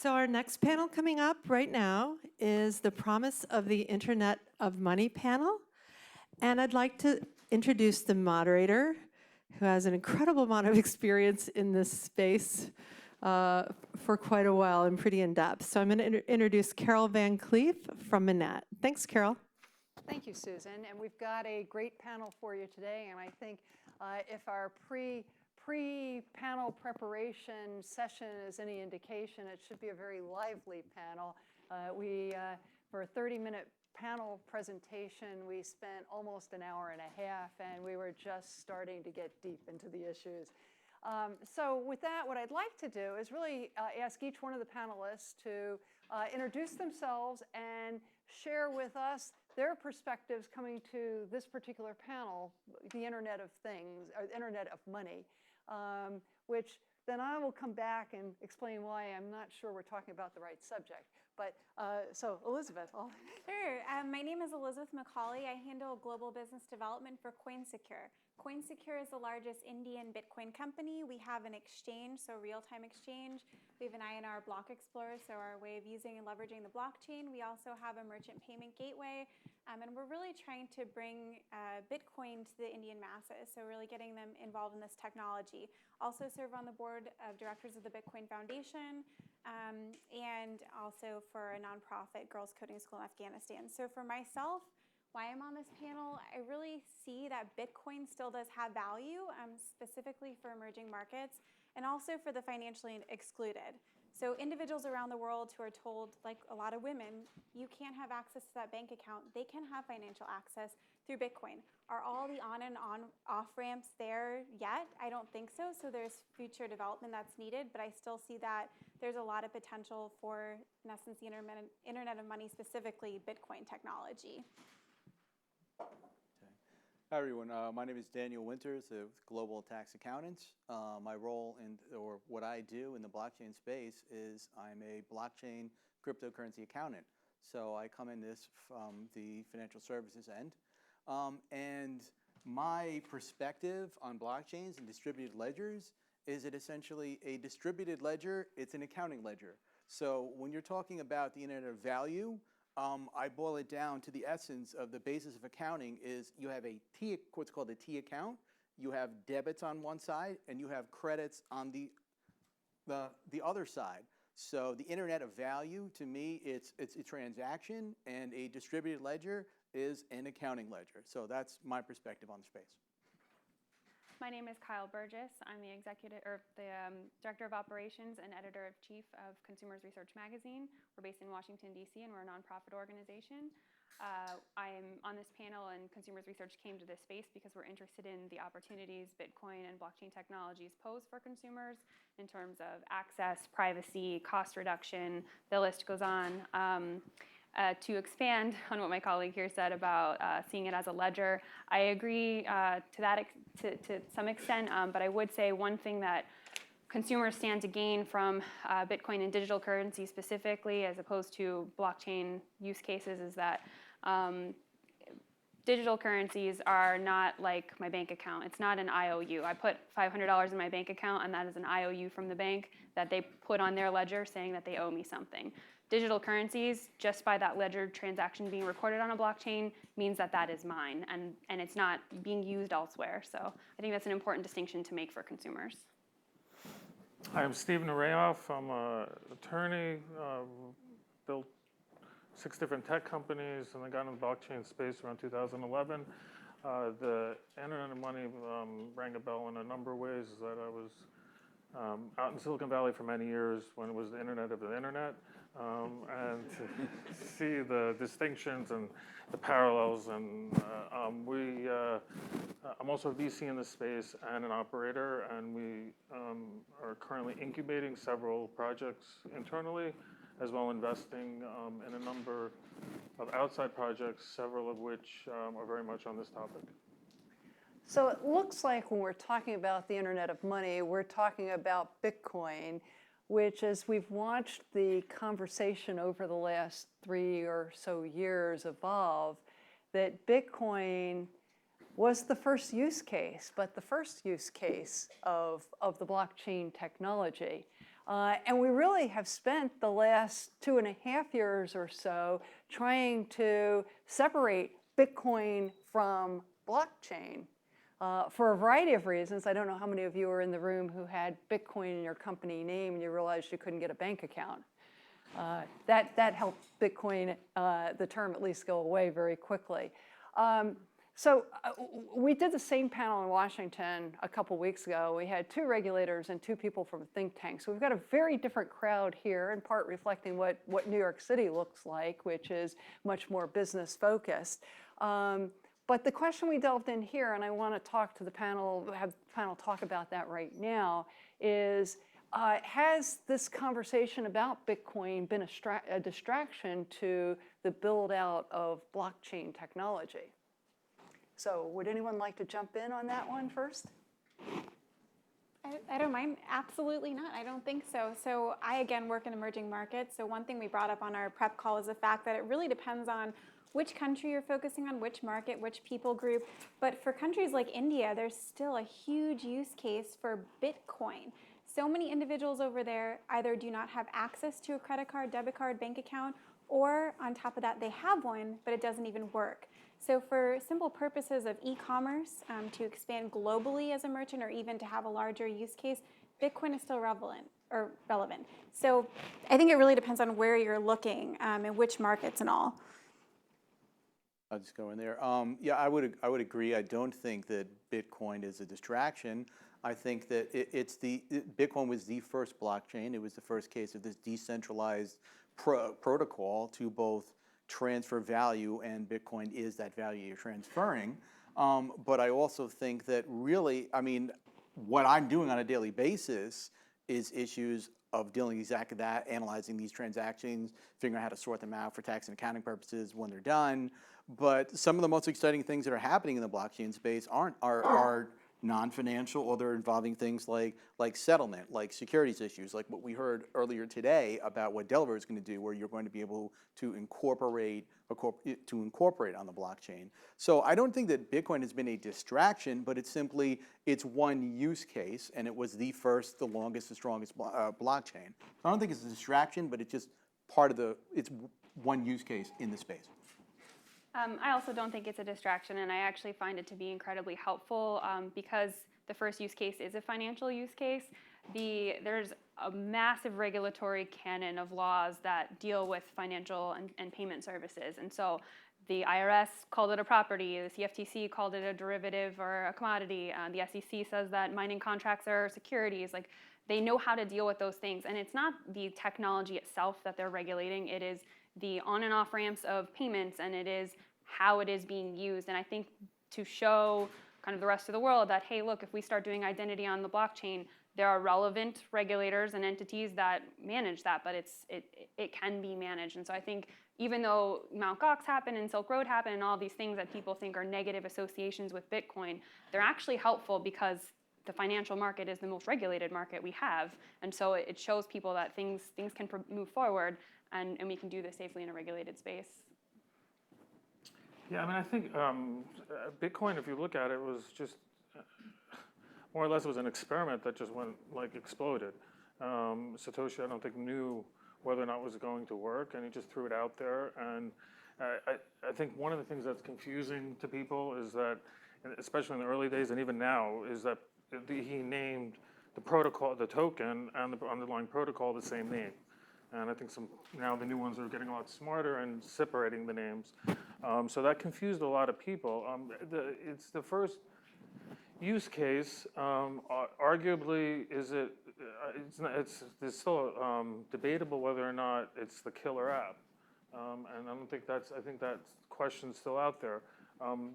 So our next panel coming up right now is the Promise of the Internet of Money panel. And I'd like to introduce the moderator, who has an incredible amount of experience in this space for quite a while and pretty in-depth. So I'm going to introduce Carol Van Cleef from Manatt. Thanks, Carol. Thank you, Susan. And we've got a great panel for you today. And I think if our pre-panel preparation session is any indication, it should be a very lively panel. For a 30-minute panel presentation, we spent almost an hour and a half, and we were just starting to get deep into the issues. So with that, what I'd like to do is really ask each one of the panelists to introduce themselves and share with us their perspectives coming to this particular panel, the Internet of Things, or Internet of Money, which then I will come back and explain why I'm not sure we're talking about the right subject. But so Elizabeth. Sure. My name is Elizabeth McCauley. I handle global business development for Coinsecure. Coinsecure is the largest Indian Bitcoin company. We have an exchange, so real-time exchange. We have an INR block explorer, so our way of using and leveraging the blockchain. We also have a merchant payment gateway, and we're really trying to bring Bitcoin to the Indian masses, so really getting them involved in this technology. Also serve on the board of directors of the Bitcoin Foundation, and also for a nonprofit, Girls Coding School in Afghanistan. So for myself, why I'm on this panel, I really see that Bitcoin still does have value, specifically for emerging markets, and also for the financially excluded. So individuals around the world who are told, like a lot of women, you can't have access to that bank account, they can have financial access through Bitcoin. Are all the on and off ramps there yet? I don't think so. So there's future development that's needed, but I still see that there's a lot of potential for, in essence, the Internet of Money, specifically Bitcoin technology. Hi everyone, my name is Daniel Winters of Global Tax Accountants. My role or what I do in the blockchain space is I'm a blockchain cryptocurrency accountant. So I come in this from the financial services end. And my perspective on blockchains and distributed ledgers is it essentially a distributed ledger, it's an accounting ledger. So when you're talking about the Internet of Value, I boil it down to the essence of the basis of accounting is you have what's called a T account, you have debits on one side, and you have credits on the other side. So the Internet of Value, to me, it's a transaction, and a distributed ledger is an accounting ledger. So that's my perspective on the space. My name is Kyle Burgess. I'm the Director of Operations and Editor-in-Chief of Consumers Research Magazine. We're based in Washington, D.C., and we're a nonprofit organization. I'm on this panel, and Consumers Research came to this space because we're interested in the opportunities Bitcoin and blockchain technologies pose for consumers in terms of access, privacy, cost reduction. The list goes on. To expand on what my colleague here said about seeing it as a ledger, I agree to some extent, but I would say one thing that consumers stand to gain from Bitcoin and digital currency specifically, as opposed to blockchain use cases, is that digital currencies are not like my bank account. It's not an IOU. I put $500 in my bank account, and that is an IOU from the bank that they put on their ledger saying that they owe me something. Digital currencies, just by that ledger transaction being recorded on a blockchain, means that that is mine, and it's not being used elsewhere. So I think that's an important distinction to make for consumers. Hi, I'm Steve Nerayoff. I'm an attorney, built 6 different tech companies, and I got in the blockchain space around 2011. The Internet of Money rang a bell in a number of ways. That I was out in Silicon Valley for many years when it was the Internet of the Internet. And to see the distinctions and the parallels, and I'm also a VC in this space and an operator, and we are currently incubating several projects internally, as well investing in a number of outside projects, several of which are very much on this topic. So it looks like when we're talking about the Internet of Money, we're talking about Bitcoin, which, as we've watched the conversation over the last 3 or so years evolve, that Bitcoin was the first use case, but the first use case of the blockchain technology. And we really have spent the last 2.5 years or so trying to separate Bitcoin from blockchain for a variety of reasons. I don't know how many of you were in the room who had Bitcoin in your company name and you realized you couldn't get a bank account. That helped Bitcoin, the term at least, go away very quickly. So we did the same panel in Washington a couple weeks ago. We had 2 regulators and 2 people from a think tank. So we've got a very different crowd here, in part reflecting what New York City looks like, which is much more business focused. But the question we delved in here, and I want to talk to the panel, have the panel talk about that right now, is has this conversation about Bitcoin been a distraction to the build out of blockchain technology? So would anyone like to jump in on that one first? I don't mind. Absolutely not. I don't think so. So I, again, work in emerging markets. So one thing we brought up on our prep call is the fact that it really depends on which country you're focusing on, which market, which people group. But for countries like India, there's still a huge use case for Bitcoin. So many individuals over there either do not have access to a credit card, debit card, bank account, or on top of that, they have one, but it doesn't even work. So for simple purposes of e-commerce, to expand globally as a merchant or even to have a larger use case, Bitcoin is still relevant. So I think it really depends on where you're looking and which markets and all. I'll just go in there. Yeah, I would agree. I don't think that Bitcoin is a distraction. I think that Bitcoin was the first blockchain. It was the first case of this decentralized protocol to both transfer value, and Bitcoin is that value you're transferring. But I also think that really, I mean, what I'm doing on a daily basis is issues of dealing exactly that, analyzing these transactions, figuring out how to sort them out for tax and accounting purposes when they're done. But some of the most exciting things that are happening in the blockchain space are non-financial, or they're involving things like settlement, like securities issues, like what we heard earlier today about what Delaware is going to do, where you're going to be able to incorporate on the blockchain. So I don't think that Bitcoin has been a distraction, but it's one use case, and it was the first, the longest, the strongest blockchain. So I don't think it's a distraction, but it's just it's one use case in the space. I also don't think it's a distraction, and I actually find it to be incredibly helpful because the first use case is a financial use case. There's a massive regulatory canon of laws that deal with financial and payment services, and so the IRS called it a property, the CFTC called it a derivative or a commodity, the SEC says that mining contracts are securities. Like, they know how to deal with those things, and it's not the technology itself that they're regulating, it is the on and off ramps of payments, and it is how it is being used. And I think to show kind of the rest of the world that, hey, look, if we start doing identity on the blockchain, there are relevant regulators and entities that manage that, but it can be managed. And so I think even though Mt. Gox happened and Silk Road happened and all these things that people think are negative associations with Bitcoin, they're actually helpful because the financial market is the most regulated market we have. And so it shows people that things can move forward, and we can do this safely in a regulated space. Yeah, I mean, I think Bitcoin, if you look at it, was just more or less it was an experiment that just exploded. Satoshi, I don't think, knew whether or not it was going to work, and he just threw it out there. And I think one of the things that's confusing to people is that, especially in the early days and even now, is that he named the protocol, the token, and the underlying protocol the same name. And I think now the new ones are getting a lot smarter and separating the names. So that confused a lot of people. It's the first use case. Arguably, it's still debatable whether or not it's the killer app. And I think that question's still out there.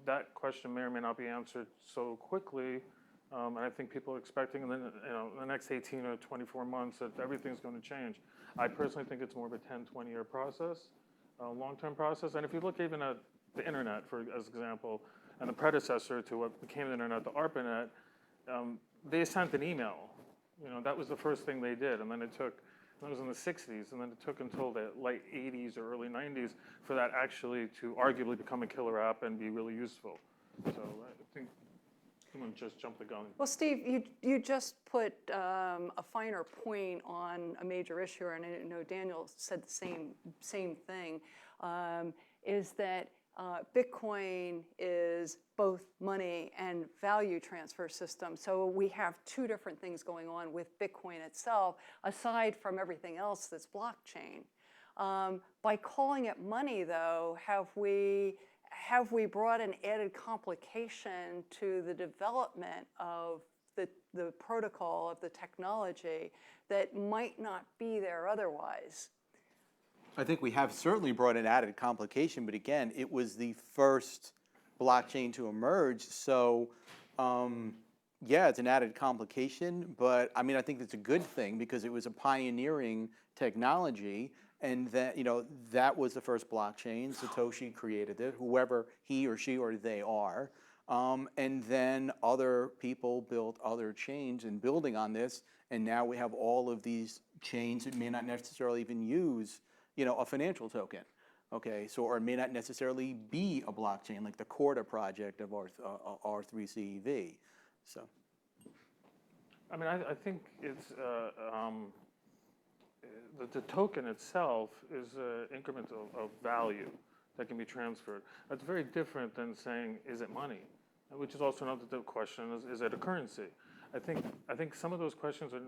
That question may or may not be answered so quickly. And I think people are expecting in the next 18 or 24 months that everything's going to change. I personally think it's more of a 10, 20-year process, long-term process. And if you look even at the internet, as example, and the predecessor to what became the internet, the ARPANET, they sent an email. That was the first thing they did. And then it was in the 60s, and then it took until the late 80s or early 90s for that actually to arguably become a killer app and be really useful. So I think. Someone just jumped the gun. Well, Steve, you just put a finer point on a major issue, and I know Daniel said the same thing, is that Bitcoin is both money and value transfer system. So we have two different things going on with Bitcoin itself, aside from everything else that's blockchain. By calling it money, though, have we brought an added complication to the development of the protocol, of the technology, that might not be there otherwise? I think we have certainly brought an added complication, but again, it was the first blockchain to emerge. So, yeah, it's an added complication, but I mean, I think it's a good thing because it was a pioneering technology, and that, that was the first blockchain. Satoshi created it, whoever he or she or they are. And then other people built other chains and building on this, and now we have all of these chains that may not necessarily even use a financial token, okay? So, or it may not necessarily be a blockchain, like the Corda project of R3CEV, so. I mean, I think it's, the token itself is an increment of value that can be transferred. That's very different than saying, is it money? Which is also another question, is it a currency? I think some of those questions are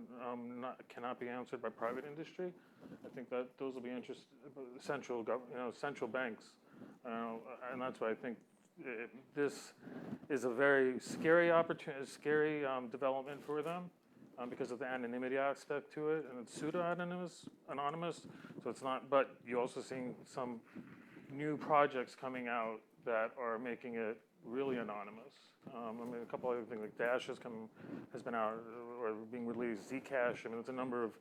cannot be answered by private industry. I think that those will be central banks, and that's why I think this is a very scary development for them because of the anonymity aspect to it, and it's anonymous. So it's not. But you're also seeing some new projects coming out that are making it really anonymous. I mean, a couple other things like Dash has been out or being released. Zcash. I mean, there's a number of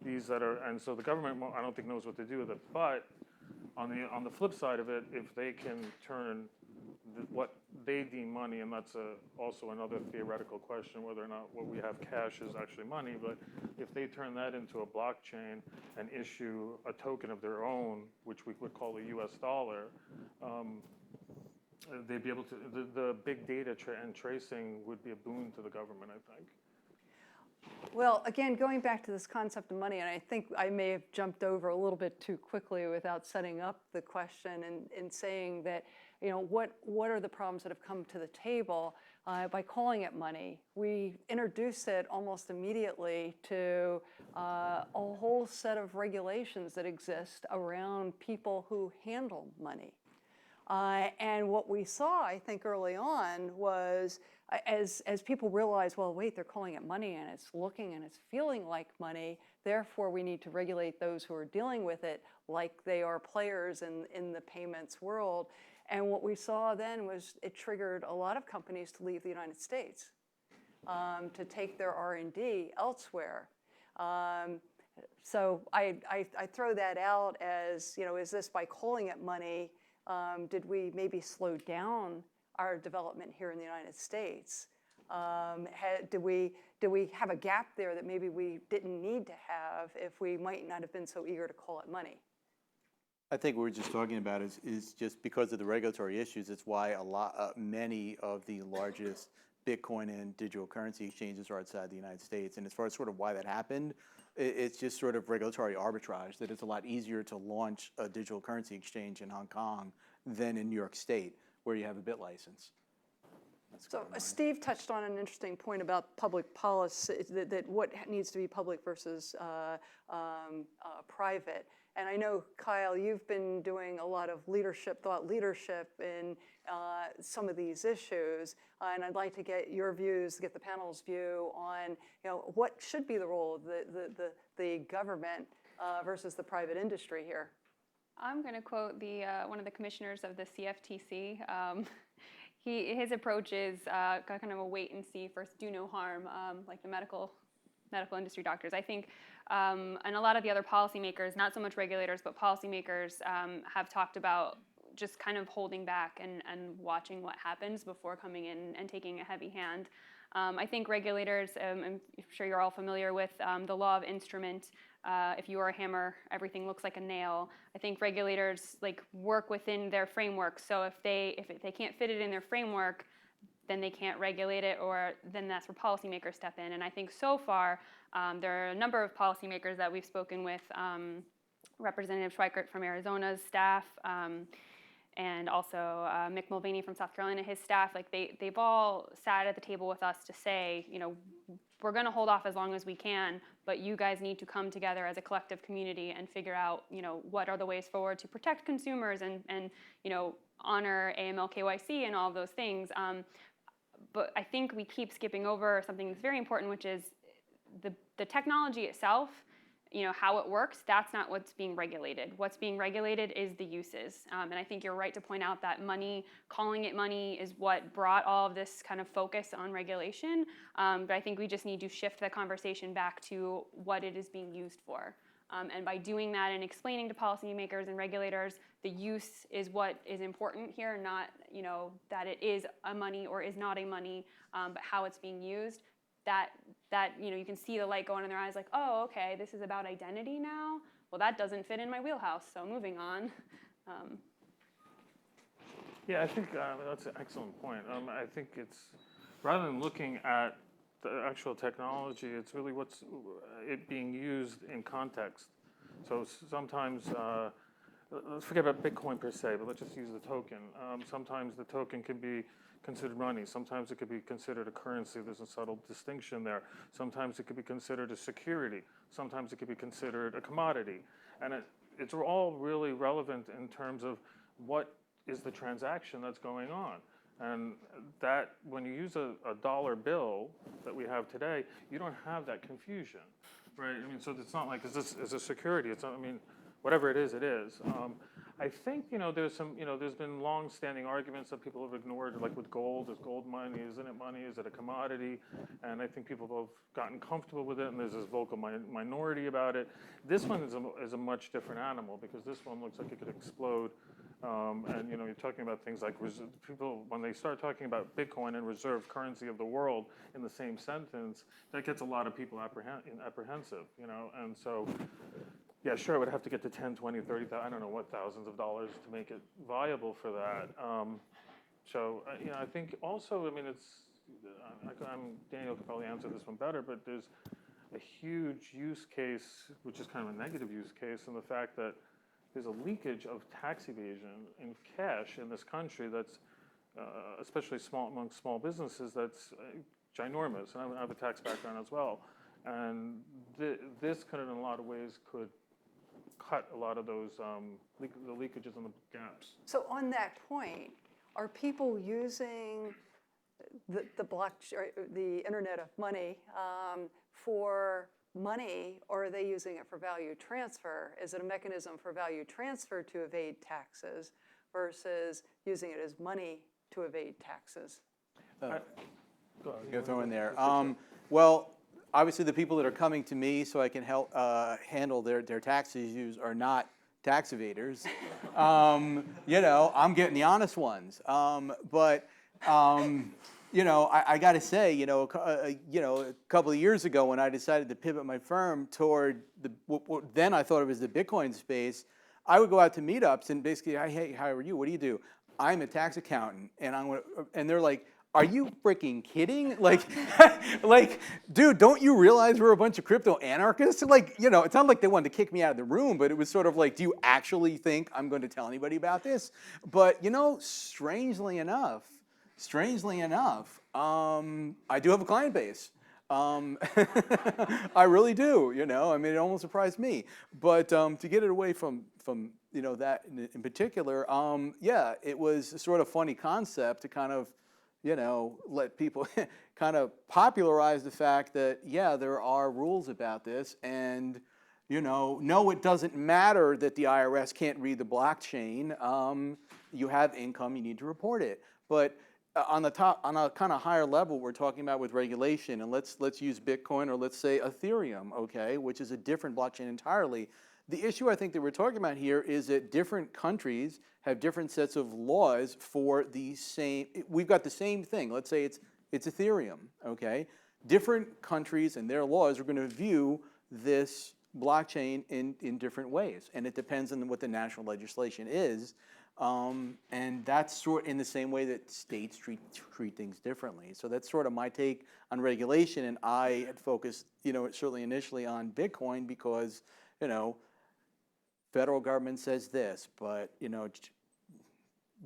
these that are, and so the government, I don't think, knows what to do with it. But on the flip side of it, if they can turn what they deem money, and that's also another theoretical question, whether or not what we have cash is actually money. But if they turn that into a blockchain and issue a token of their own, which we would call a U.S. dollar. They'd be able to, the big data and tracing would be a boon to the government, I think. Well, again, going back to this concept of money, and I think I may have jumped over a little bit too quickly without setting up the question and saying that, what are the problems that have come to the table by calling it money? We introduce it almost immediately to a whole set of regulations that exist around people who handle money. And what we saw, I think, early on was as people realized, well, wait, they're calling it money and it's looking and it's feeling like money, therefore we need to regulate those who are dealing with it like they are players in the payments world. And what we saw then was it triggered a lot of companies to leave the United States, to take their R&D elsewhere. So I throw that out as, is this by calling it money, did we maybe slow down our development here in the United States? Did we have a gap there that maybe we didn't need to have if we might not have been so eager to call it money? I think what we're just talking about is just because of the regulatory issues. It's why many of the largest Bitcoin and digital currency exchanges are outside the United States. And as far as sort of why that happened, it's just sort of regulatory arbitrage, that it's a lot easier to launch a digital currency exchange in Hong Kong than in New York State, where you have a bit license. So Steve touched on an interesting point about public policy, that what needs to be public versus private. And I know, Kyle, you've been doing a lot of thought leadership in some of these issues, and I'd like to get your views, get the panel's view on, what should be the role of the government versus the private industry here. I'm going to quote one of the commissioners of the CFTC. His approach is kind of a wait and see, first do no harm, like the medical industry doctors. I think, and a lot of the other policymakers, not so much regulators, but policymakers have talked about just kind of holding back and watching what happens before coming in and taking a heavy hand. I think regulators, I'm sure you're all familiar with the law of instrument. If you are a hammer, everything looks like a nail. I think regulators work within their framework. So if they can't fit it in their framework, then they can't regulate it, or then that's where policymakers step in. And I think so far, there are a number of policymakers that we've spoken with, Representative Schweikert from Arizona's staff, and also Mick Mulvaney from South Carolina, his staff, like they've all sat at the table with us to say, you know, we're going to hold off as long as we can, but you guys need to come together as a collective community and figure out, you know, what are the ways forward to protect consumers and you know, honor AML KYC and all of those things. But I think we keep skipping over something that's very important, which is the technology itself. You know, how it works, that's not what's being regulated. What's being regulated is the uses. And I think you're right to point out that money, calling it money, is what brought all of this kind of focus on regulation. But I think we just need to shift the conversation back to what it is being used for. And by doing that and explaining to policymakers and regulators, the use is what is important here, not, you know, that it is a money or is not a money, but how it's being used. That you know, you can see the light going in their eyes, like, oh, okay, this is about identity now. Well, that doesn't fit in my wheelhouse, so moving on. Yeah, I think that's an excellent point. I think it's, rather than looking at the actual technology, it's really what's it being used in context. So sometimes, let's forget about Bitcoin per se, but let's just use the token. Sometimes the token can be considered money. Sometimes it could be considered a currency. There's a subtle distinction there. Sometimes it could be considered a security. Sometimes it could be considered a commodity. And it's all really relevant in terms of what is the transaction that's going on. And that, when you use a dollar bill that we have today, you don't have that confusion, right? I mean, so it's not like, is this is a security? It's not, I mean, whatever it is, it is. I think, you know, there's some, you know, there's been long-standing arguments that people have ignored, like with gold. Is gold money? Isn't it money? Is it a commodity? And I think people have gotten comfortable with it, and there's this vocal minority about it. This one is a much different animal, because this one looks like it could explode. And, you know, you're talking about things like people, when they start talking about Bitcoin and reserve currency of the world in the same sentence, that gets a lot of people apprehensive, you know, and so, yeah, sure, it would have to get to 10, 20, 30, I don't know what thousands of dollars to make it viable for that. So, you know, I think also, I mean, Daniel could probably answer this one better, but there's a huge use case, which is kind of a negative use case, in the fact that there's a leakage of tax evasion in cash in this country that's, especially among small businesses, that's ginormous. And I have a tax background as well. And this could, in a lot of ways, could cut a lot of those, the leakages and the gaps. So on that point, are people using the Internet of Money for money, or are they using it for value transfer? Is it a mechanism for value transfer to evade taxes versus using it as money to evade taxes? Go throw in there. Well, obviously the people that are coming to me so I can help handle their tax issues are not tax evaders. You know, I'm getting the honest ones. You know, I got to say, you know, a couple of years ago when I decided to pivot my firm toward what then I thought of as the Bitcoin space, I would go out to meetups and basically, hey, how are you? What do you do? I'm a tax accountant, and they're like, are you freaking kidding? Like, dude, don't you realize we're a bunch of crypto anarchists? Like, you know, it's not like they wanted to kick me out of the room, but it was sort of like, do you actually think I'm going to tell anybody about this? But, you know, strangely enough, I do have a client base. I really do, you know, I mean, it almost surprised me. But to get it away from you know, that in particular, yeah, it was a sort of funny concept to kind of, you know, let people kind of popularize the fact that, yeah, there are rules about this, and, you know, no, it doesn't matter that the IRS can't read the blockchain. You have income, you need to report it. But on a kind of higher level, we're talking about with regulation, and let's use Bitcoin, or let's say Ethereum, okay, which is a different blockchain entirely. The issue I think that we're talking about here is that different countries have different sets of laws for the same. We've got the same thing. Let's say it's Ethereum, okay. Different countries and their laws are going to view this blockchain in different ways, and it depends on what the national legislation is. And that's sort in the same way that states treat things differently. So that's sort of my take on regulation. And I had focused, certainly initially on Bitcoin because, federal government says this, but,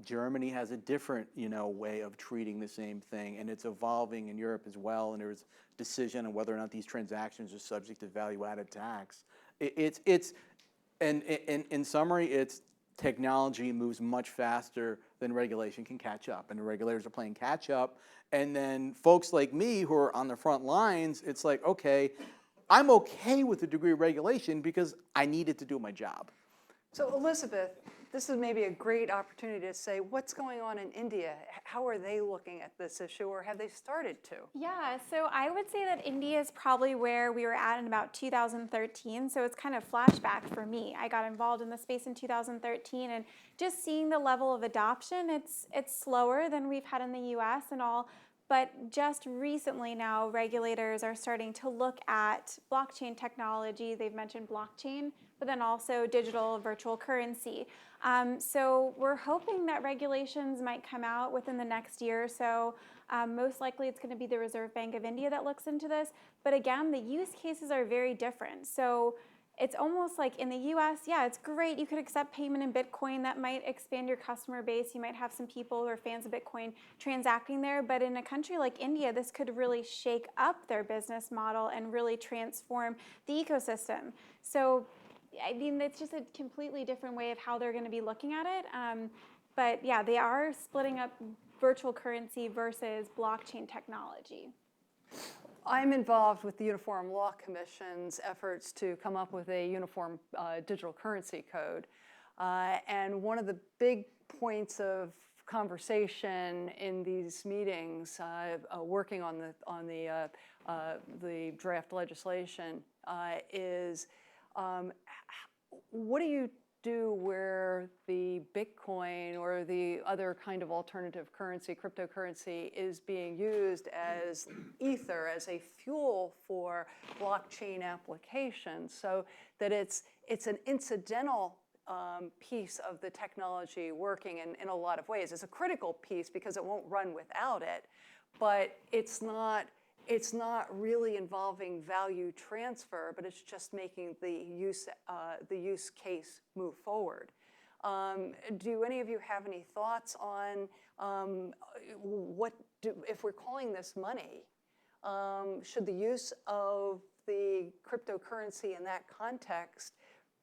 Germany has a different, way of treating the same thing, and it's evolving in Europe as well. And there's a decision on whether or not these transactions are subject to value-added tax. And in summary, it's technology moves much faster than regulation can catch up, and the regulators are playing catch up. And then folks like me who are on the front lines, it's like, okay, I'm okay with the degree of regulation because I need it to do my job. So Elizabeth, this is maybe a great opportunity to say, what's going on in India? How are they looking at this issue, or have they started to? Yeah, so I would say that India is probably where we were at in about 2013, so it's kind of flashback for me. I got involved in the space in 2013, and just seeing the level of adoption, it's slower than we've had in the US and all, but just recently now, regulators are starting to look at blockchain technology. They've mentioned blockchain, but then also digital virtual currency. So we're hoping that regulations might come out within the next year or so. Most likely it's going to be the Reserve Bank of India that looks into this. But again, the use cases are very different. So it's almost like in the US, yeah, it's great. You could accept payment in Bitcoin. That might expand your customer base. You might have some people who are fans of Bitcoin transacting there. But in a country like India, this could really shake up their business model and really transform the ecosystem. So I mean, it's just a completely different way of how they're going to be looking at it. But yeah, they are splitting up virtual currency versus blockchain technology. I'm involved with the Uniform Law Commission's efforts to come up with a uniform digital currency code. And one of the big points of conversation in these meetings, working on the draft legislation, is what do you do where the Bitcoin or the other kind of alternative currency, cryptocurrency, is being used as ether, as a fuel for blockchain applications, so that it's an incidental piece of the technology working in a lot of ways. It's a critical piece because it won't run without it, but it's not really involving value transfer, but it's just making the use case move forward. Do any of you have any thoughts on if we're calling this money, should the use of the cryptocurrency in that context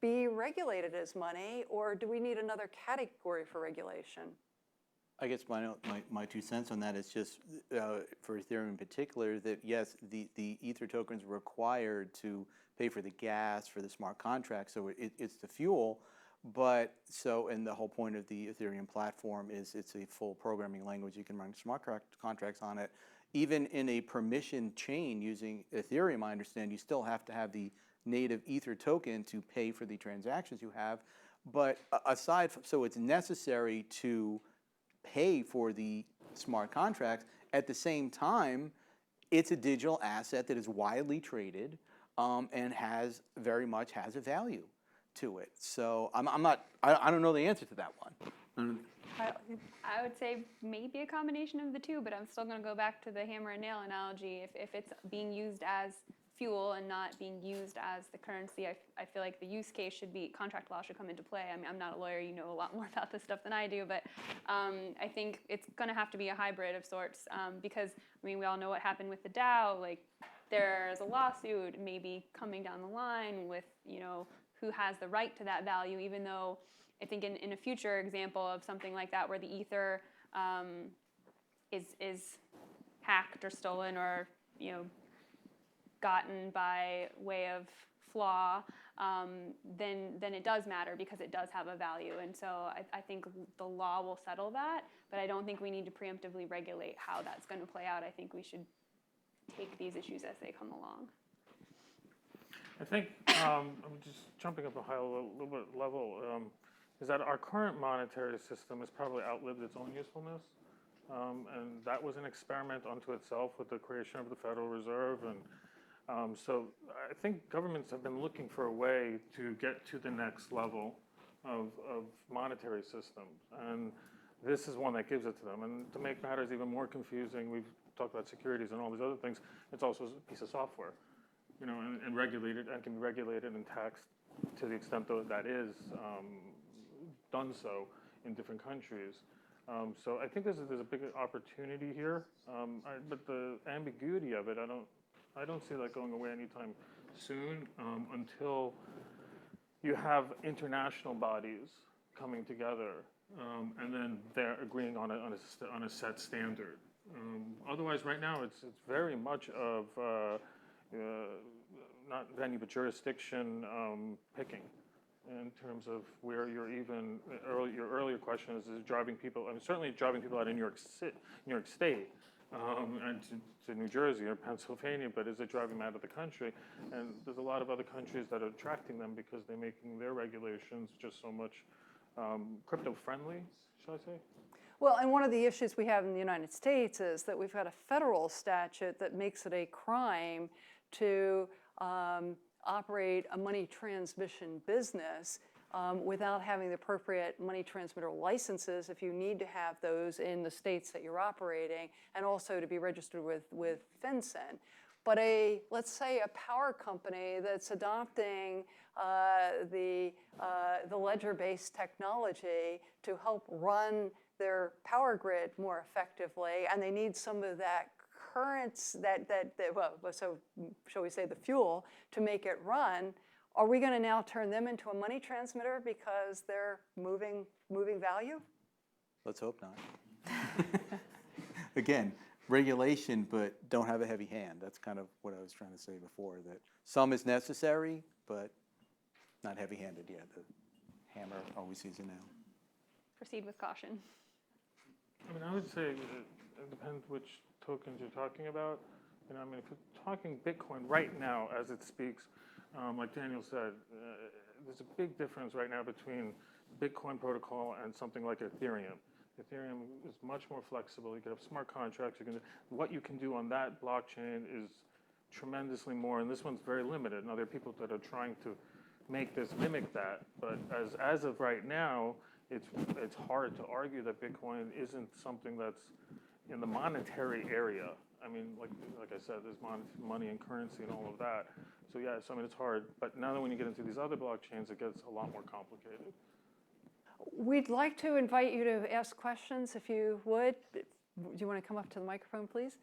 be regulated as money, or do we need another category for regulation? I guess my 2 cents on that is just for Ethereum in particular, that yes, the Ether tokens are required to pay for the gas for the smart contract, so it's the fuel. But and the whole point of the Ethereum platform is it's a full programming language. You can run smart contracts on it. Even in a permission chain using Ethereum, I understand you still have to have the native Ether token to pay for the transactions you have. But aside from, so it's necessary to pay for the smart contracts. At the same time, it's a digital asset that is widely traded and very much has a value to it. So I don't know the answer to that one. I would say maybe a combination of the two, but I'm still going to go back to the hammer and nail analogy. If it's being used as fuel and not being used as the currency, I feel like the use case should be, contract law should come into play. I mean, I'm not a lawyer, you know a lot more about this stuff than I do, but I think it's going to have to be a hybrid of sorts because, I mean, we all know what happened with the DAO. Like, there's a lawsuit maybe coming down the line with, who has the right to that value, even though I think in a future example of something like that where the Ether is hacked or stolen or, gotten by way of flaw, then it does matter because it does have a value. And so I think the law will settle that, but I don't think we need to preemptively regulate how that's going to play out. I think we should take these issues as they come along. I think, I'm just jumping up a high little bit level, is that our current monetary system has probably outlived its own usefulness. And that was an experiment unto itself with the creation of the Federal Reserve. And so I think governments have been looking for a way to get to the next level of monetary systems. And this is one that gives it to them. And to make matters even more confusing, we've talked about securities and all these other things, it's also a piece of software, you know, and regulated, and can be regulated and taxed to the extent that is done so in different countries. So I think there's a big opportunity here, but the ambiguity of it, I don't see that going away anytime soon until you have international bodies coming together and then they're agreeing on a set standard. Otherwise, right now, it's very much of not venue but jurisdiction picking. In terms of where you're even, your earlier question is driving people, I mean, certainly driving people out of New York State and to New Jersey or Pennsylvania, but is it driving them out of the country? And there's a lot of other countries that are attracting them because they're making their regulations just so much crypto-friendly, should I say? Well, and one of the issues we have in the United States is that we've got a federal statute that makes it a crime to operate a money transmission business without having the appropriate money transmitter licenses, if you need to have those in the states that you're operating, and also to be registered with FinCEN. But let's say a power company that's adopting the ledger-based technology to help run their power grid more effectively, and they need some of that currents, so shall we say the fuel, to make it run. Are we going to now turn them into a money transmitter because they're moving value? Let's hope not. Again, regulation, but don't have a heavy hand. That's kind of what I was trying to say before, that some is necessary, but not heavy-handed yet. The hammer always sees a nail. Proceed with caution. I mean, I would say it depends which tokens you're talking about. You know, I mean, if you're talking Bitcoin right now as it speaks, like Daniel said, there's a big difference right now between Bitcoin protocol and something like Ethereum. Ethereum is much more flexible. You can have smart contracts. What you can do on that blockchain is tremendously more, and this one's very limited. Now, there are people that are trying to make this mimic that, but as of right now, it's hard to argue that Bitcoin isn't something that's in the monetary area. I mean, like I said, there's money and currency and all of that. So yeah, so I mean, it's hard. But now that when you get into these other blockchains, it gets a lot more complicated. We'd like to invite you to ask questions, if you would. Do you want to come up to the microphone, please?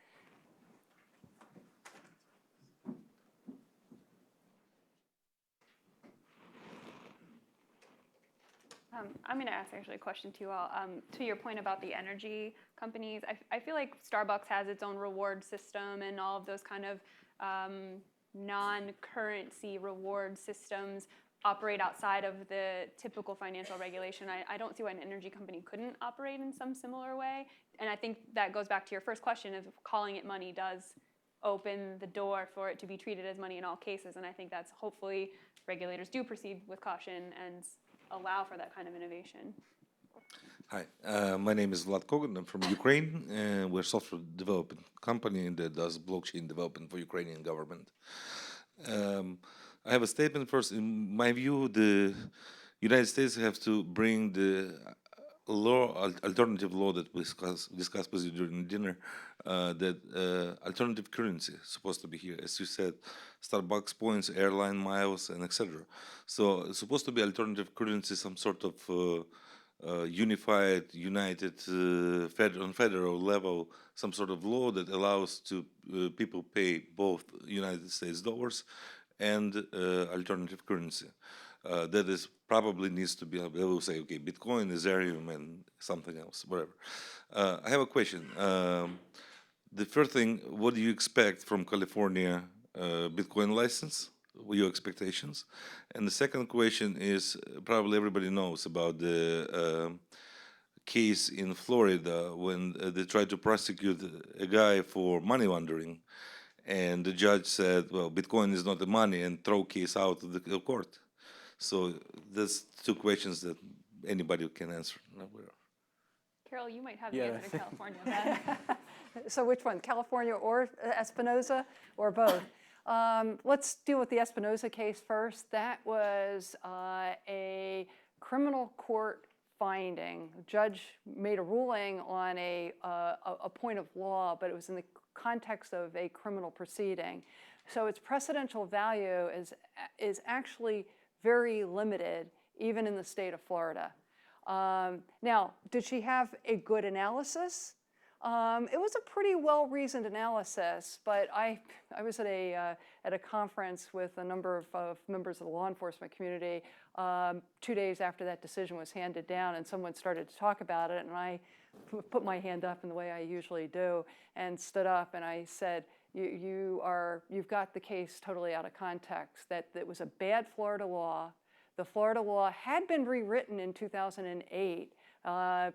I'm going to ask actually a question to you all. To your point about the energy companies, I feel like Starbucks has its own reward system and all of those kind of non-currency reward systems operate outside of the typical financial regulation. I don't see why an energy company couldn't operate in some similar way. And I think that goes back to your first question of calling it money does open the door for it to be treated as money in all cases. And I think that's hopefully regulators do proceed with caution and allow for that kind of innovation. Hi, my name is Vlad Kogan. I'm from Ukraine, and we're a software development company that does blockchain development for Ukrainian government. I have a statement first. In my view, the United States have to bring the alternative law that we discussed with you during dinner, that alternative currency is supposed to be here. As you said, Starbucks points, airline miles, and etc. So it's supposed to be alternative currency, some sort of unified, united, on federal level, some sort of law that allows to people pay both United States dollars and alternative currency. That is probably needs to be, they will say, okay, Bitcoin, Ethereum, and something else, whatever. I have a question. The first thing, what do you expect from California Bitcoin license? What are your expectations? And the second question is, probably everybody knows about the case in Florida when they tried to prosecute a guy for money laundering. And the judge said, well, Bitcoin is not the money, and throw case out of the court. So there's two questions that anybody can answer. Carol, you might have the answer to California. So which one, California or Espinoza, or both? Let's deal with the Espinoza case first. That was a criminal court finding. The judge made a ruling on a point of law, but it was in the context of a criminal proceeding. So its precedential value is actually very limited, even in the state of Florida. Now, did she have a good analysis? It was a pretty well-reasoned analysis, but I was at a conference with a number of members of the law enforcement community 2 days after that decision was handed down, and someone started to talk about it, and I put my hand up in the way I usually do and stood up and I said, you've got the case totally out of context, that it was a bad Florida law. The Florida law had been rewritten in 2008.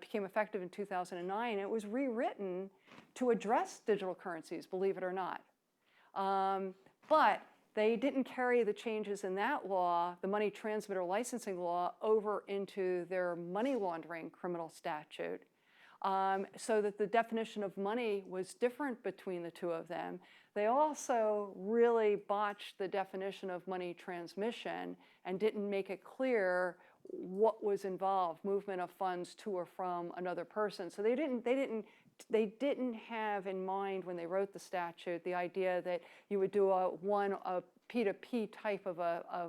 Became effective in 2009. It was rewritten to address digital currencies, believe it or not. But they didn't carry the changes in that law, the money transmitter licensing law, over into their money laundering criminal statute. So that the definition of money was different between the two of them. They also really botched the definition of money transmission and didn't make it clear what was involved, movement of funds to or from another person. So they didn't have in mind when they wrote the statute the idea that you would do a P2P type of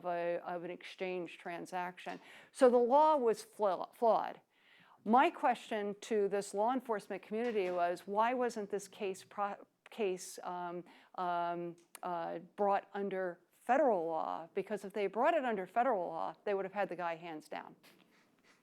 an exchange transaction. So the law was flawed. My question to this law enforcement community was, why wasn't this case brought under federal law? Because if they brought it under federal law, they would have had the guy hands down,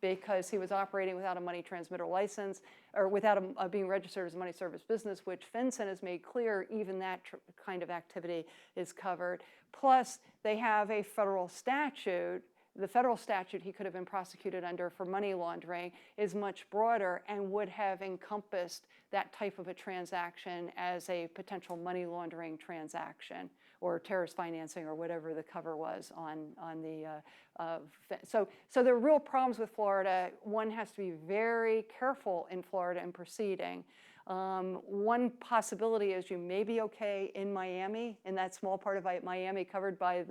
because he was operating without a money transmitter license, or without being registered as a money service business, which FinCEN has made clear even that kind of activity is covered. Plus, they have a federal statute. The federal statute he could have been prosecuted under for money laundering is much broader and would have encompassed that type of a transaction as a potential money laundering transaction, or terrorist financing, or whatever the cover was on the. So there are real problems with Florida. One has to be very careful in Florida in proceeding. One possibility is you may be okay in Miami, in that small part of Miami covered by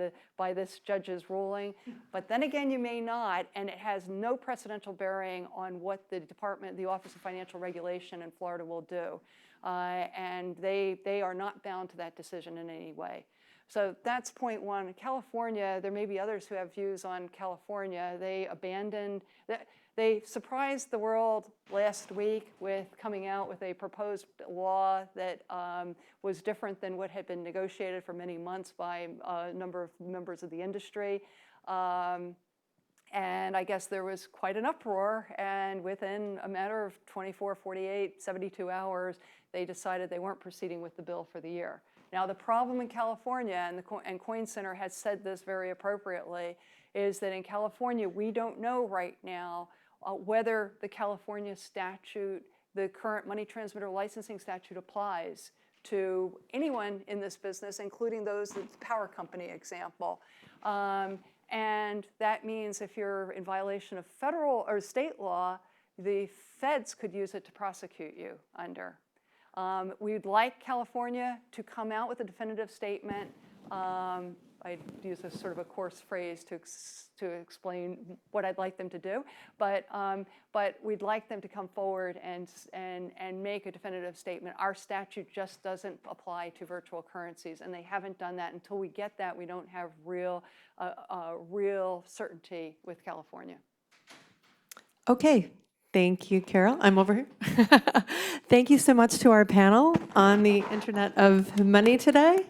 this judge's ruling, but then again you may not, and it has no precedential bearing on what the Office of Financial Regulation in Florida will do, and they are not bound to that decision in any way. So that's point one. California, there may be others who have views on California. They surprised the world last week with coming out with a proposed law that was different than what had been negotiated for many months by a number of members of the industry. And I guess there was quite an uproar, and within a matter of 24, 48, 72 hours, they decided they weren't proceeding with the bill for the year. Now, the problem in California, and Coin Center has said this very appropriately, is that in California, we don't know right now whether the California statute, the current money transmitter licensing statute, applies to anyone in this business, including those, the power company example. And that means if you're in violation of federal or state law, the feds could use it to prosecute you under. We'd like California to come out with a definitive statement. I use a sort of a coarse phrase to explain what I'd like them to do, but we'd like them to come forward and make a definitive statement. Our statute just doesn't apply to virtual currencies, and they haven't done that. Until we get that, we don't have real certainty with California. Okay. Thank you, Carol. I'm over here. Thank you so much to our panel on the Internet of Money today.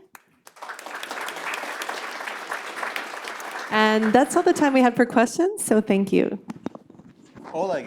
And that's all the time we had for questions, so thank you. All I